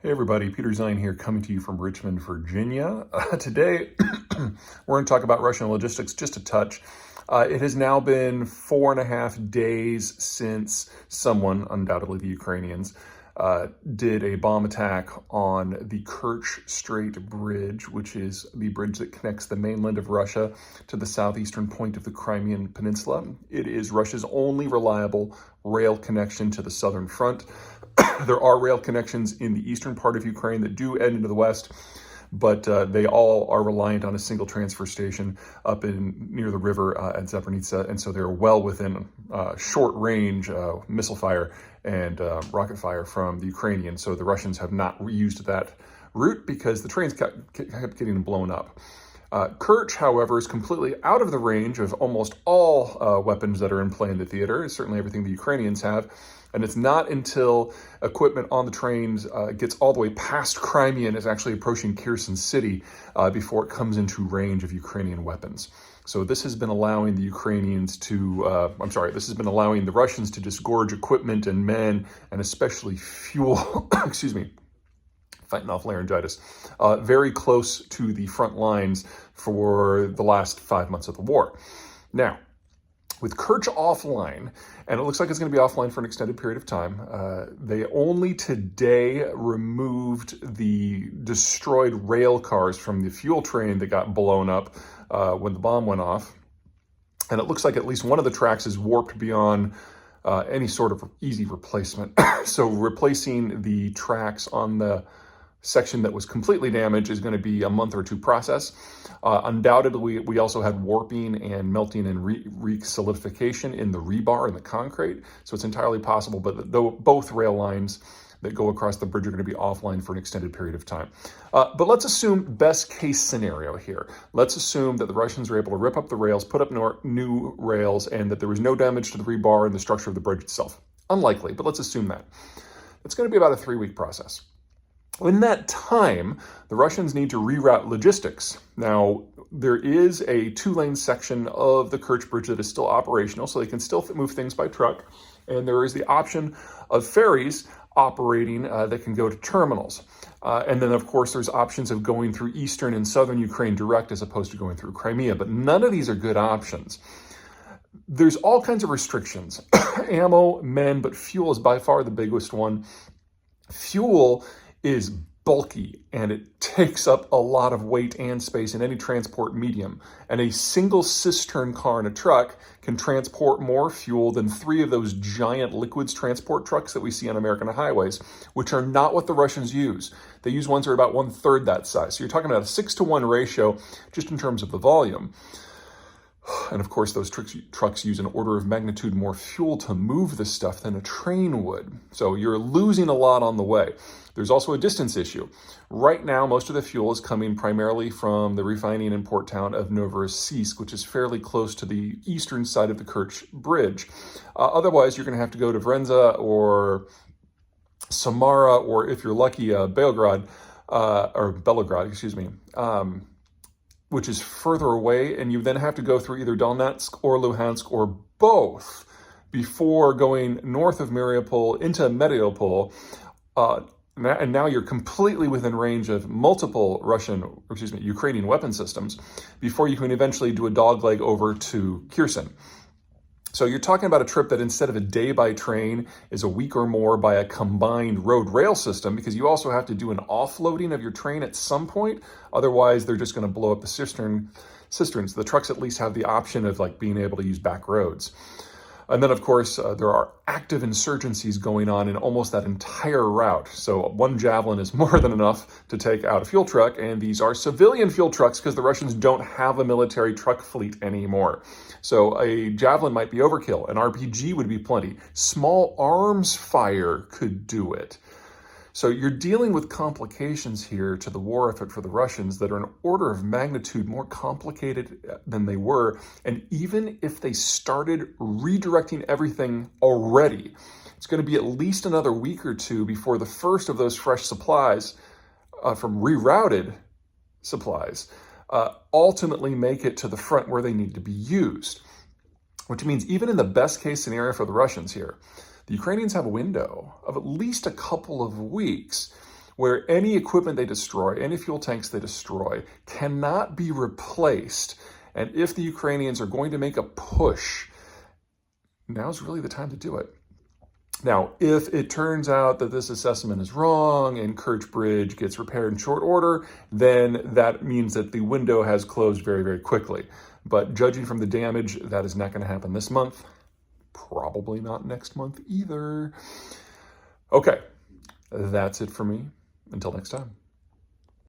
Hey everybody, Peter Zine here coming to you from Richmond, Virginia. Today, we're going to talk about Russian logistics just a touch. It has now been 4.5 days since someone, undoubtedly the Ukrainians, did a bomb attack on the Kerch Strait Bridge, which is the bridge that connects the mainland of Russia to the southeastern point of the Crimean Peninsula. It is Russia's only reliable rail connection to the southern front. There are rail connections in the eastern part of Ukraine that do end into the west, but they all are reliant on a single transfer station up near the river at Zaporizhzhia, and so they're well within short range missile fire and rocket fire from the Ukrainians. So the Russians have not used that route because the trains kept getting blown up. Kerch, however, is completely out of the range of almost all weapons that are in play in the theater, certainly everything the Ukrainians have. And it's not until equipment on the trains gets all the way past Crimea and is actually approaching Kherson City before it comes into range of Ukrainian weapons. So this has been allowing the this has been allowing the Russians to disgorge equipment and men and especially fuel, excuse me, fighting off laryngitis, very close to the front lines for the last 5 months of the war. Now, with Kerch offline, and it looks like it's going to be offline for an extended period of time, they only today removed the destroyed rail cars from the fuel train that got blown up when the bomb went off. And it looks like at least one of the tracks is warped beyond any sort of easy replacement. So replacing the tracks on the section that was completely damaged is going to be a month or two process. Undoubtedly, we also had warping and melting and re-solidification in the rebar and the concrete. So it's entirely possible, but both rail lines that go across the bridge are going to be offline for an extended period of time. But let's assume best case scenario here. Let's assume that the Russians were able to rip up the rails, put up new rails, and that there was no damage to the rebar and the structure of the bridge itself. Unlikely, but let's assume that. It's going to be about a 3-week process. In that time, the Russians need to reroute logistics. Now, there is a 2-lane section of the Kerch Bridge that is still operational, so they can still move things by truck. And there is the option of ferries operating that can go to terminals. And then, of course, there's options of going through eastern and southern Ukraine direct as opposed to going through Crimea. But none of these are good options. There's all kinds of restrictions. Ammo, men, but fuel is by far the biggest one. Fuel is bulky and it takes up a lot of weight and space in any transport medium. And a single cistern car in a truck can transport more fuel than 3 of those giant liquids transport trucks that we see on American highways, which are not what the Russians use. They use ones that are about 1/3 that size. So you're talking about a 6-to-1 ratio just in terms of the volume. And of course, those trucks use an order of magnitude more fuel to move this stuff than a train would. So you're losing a lot on the way. There's also a distance issue. Right now, most of the fuel is coming primarily from the refining and port town of Novorossiysk, which is fairly close to the eastern side of the Kerch Bridge. Otherwise, you're going to have to go to Vrenza or Samara, or if you're lucky, Belgrade, which is further away, and you then have to go through either Donetsk or Luhansk or both before going north of Mariupol into Mariupol. And now you're completely within range of multiple Ukrainian weapon systems before you can eventually do a dogleg over to Kherson. So you're talking about a trip that instead of a day by train is a week or more by a combined road rail system, because you also have to do an offloading of your train at some point. Otherwise, they're just going to blow up the cisterns. The trucks at least have the option of being able to use back roads. And then, of course, there are active insurgencies going on in almost that entire route. So one Javelin is more than enough to take out a fuel truck, and these are civilian fuel trucks because the Russians don't have a military truck fleet anymore. So a Javelin might be overkill. An RPG would be plenty. Small arms fire could do it. So you're dealing with complications here to the war effort for the Russians that are an order of magnitude more complicated than they were. And even if they started redirecting everything already, it's going to be at least another week or two before the first of those fresh supplies from rerouted supplies ultimately make it to the front where they need to be used. Which means even in the best case scenario for the Russians here, the Ukrainians have a window of at least a couple of weeks where any equipment they destroy, any fuel tanks they destroy, cannot be replaced. And if the Ukrainians are going to make a push, now's really the time to do it. Now, if it turns out that this assessment is wrong and Kerch Bridge gets repaired in short order, then that means that the window has closed very, very quickly. But judging from the damage, that is not going to happen this month. Probably not next month either. Okay, that's it for me. Until next time.